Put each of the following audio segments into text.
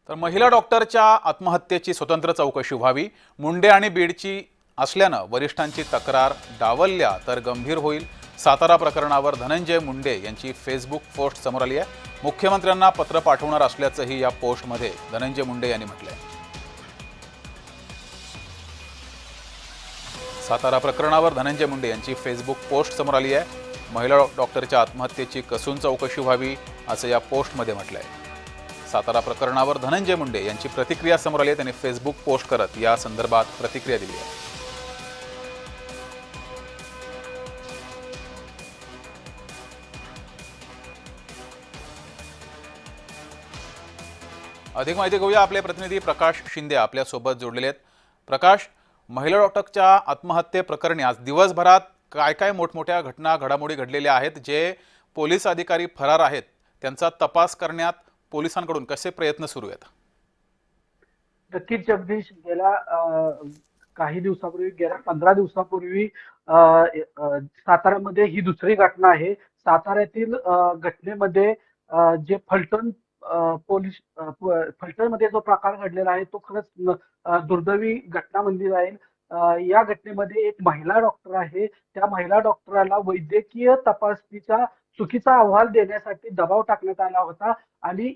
तर महिला डॉक्टरच्या आत्महत्येची स्वतंत्र चौकशी व्हावी। मुंडे आणि बीडची असल्यानं वरिष्ठांची तक्रार डावलल्या तर गंभीर होईल। सातारा प्रकरणावर धनंजय मुंडे यांची फेसबुक पोस्ट समोर आली आहे। मुख्यमंत्र्यांना पत्र पाठवणार असल्याचंही या पोस्टमध्ये धनंजय मुंडे यांनी म्हटलंय। सातारा प्रकरणावर धनंजय मुंडे यांची फेसबुक पोस्ट समोर आली आहे। महिला डॉक्टरच्या आत्महत्येची कसून चौकशी व्हावी असं या पोस्टमध्ये म्हटलंय। सातारा प्रकरणावर धनंजय मुंडे यांची प्रतिक्रिया समोर आली आहे। त्यांनी फेसबुक पोस्ट करत या संदर्भात प्रतिक्रिया दिली आहे। अधिक माहिती घेऊया, आपले प्रतिनिधी प्रकाश शिंदे आपल्या सोबत जोडलेले आहेत। प्रकाश, महिला डॉक्टरच्या आत्महत्ये प्रकरणी आज दिवसभरात काय काय मोठमोठ्या घडामोडी घडलेल्या आहेत, जे पोलीस अधिकारी फरार आहेत त्यांचा तपास करण्यात पोलिसांकडून कसे प्रयत्न सुरू आहेत? नक्कीच जगदीश, गेल्या काही दिवसापूर्वी, गेल्या 15 दिवसापूर्वी साताऱ्यामध्ये ही दुसरी घटना आहे। साताऱ्यातील घटनेमध्ये जे फलटण पोलीस फलटणमध्ये जो प्रकार घडलेला आहे तो खरंच दुर्दैवी घटना म्हणली जाईल। या घटनेमध्ये एक महिला डॉक्टर आहे, त्या महिला डॉक्टरला वैद्यकीय तपासणीचा चुकीचा अहवाल देण्यासाठी दबाव टाकण्यात आला होता आणि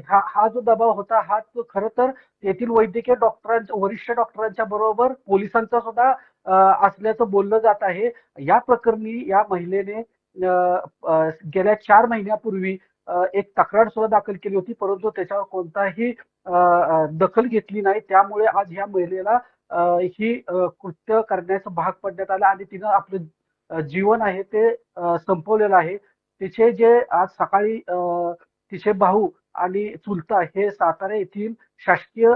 हा जो दबाव होता हा खरं तर येथील वैद्यकीय डॉक्टरांच्या, वरिष्ठ डॉक्टरांच्या बरोबर पोलिसांचा सुद्धा असल्याचं बोललं जात आहे। या प्रकरणी या महिलेने गेल्या 4 महिन्यापूर्वी एक तक्रार सुद्धा दाखल केली होती, परंतु त्याच्यावर कोणताही दखल घेतली नाही। त्यामुळे आज या महिलेला ही कृत्य करण्याचं भाग पडण्यात आलं आणि तिनं आपलं जीवन आहे ते संपवलेलं आहे। तिचे जे आज सकाळी तिचे भाऊ आणि चुलता हे सातारा येथील शासकीय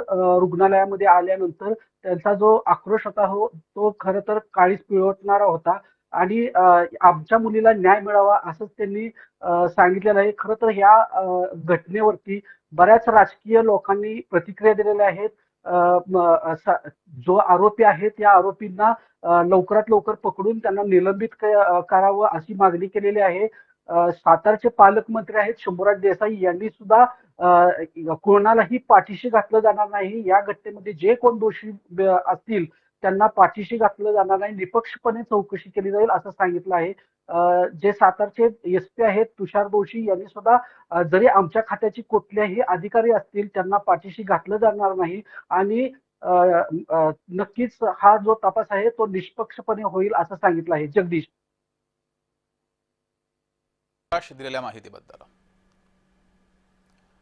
रुग्णालयामध्ये आल्यानंतर त्यांचा जो आक्रोश होता तो खरं तर काळीज पिळवटणारा होता आणि आमच्या मुलीला न्याय मिळावा असंच त्यांनी सांगितलेलं आहे। खरं तर ह्या घटनेवरती बऱ्याच राजकीय लोकांनी प्रतिक्रिया दिलेल्या आहेत। जो आरोपी आहे त्या आरोपींना लवकरात लवकर पकडून त्यांना निलंबित करावं अशी मागणी केलेली आहे। सातारचे पालकमंत्री आहेत शंभूराज देसाई यांनी सुद्धा कोणालाही पाठीशी घातलं जाणार नाही, या घटनेमध्ये जे कोण दोषी असतील त्यांना पाठीशी घातलं जाणार नाही, निपक्षपणे चौकशी केली जाईल असं सांगितलं आहे। जे सातारचे एसपी आहेत तुषार दोशी यांनी सुद्धा जरी आमच्या खात्याची कुठल्याही अधिकारी असतील त्यांना पाठीशी घातलं जाणार नाही आणि नक्कीच हा जो तपास आहे तो निष्पक्षपणे होईल असं सांगितलं आहे। जगदीश, दिलेल्या माहितीबद्दल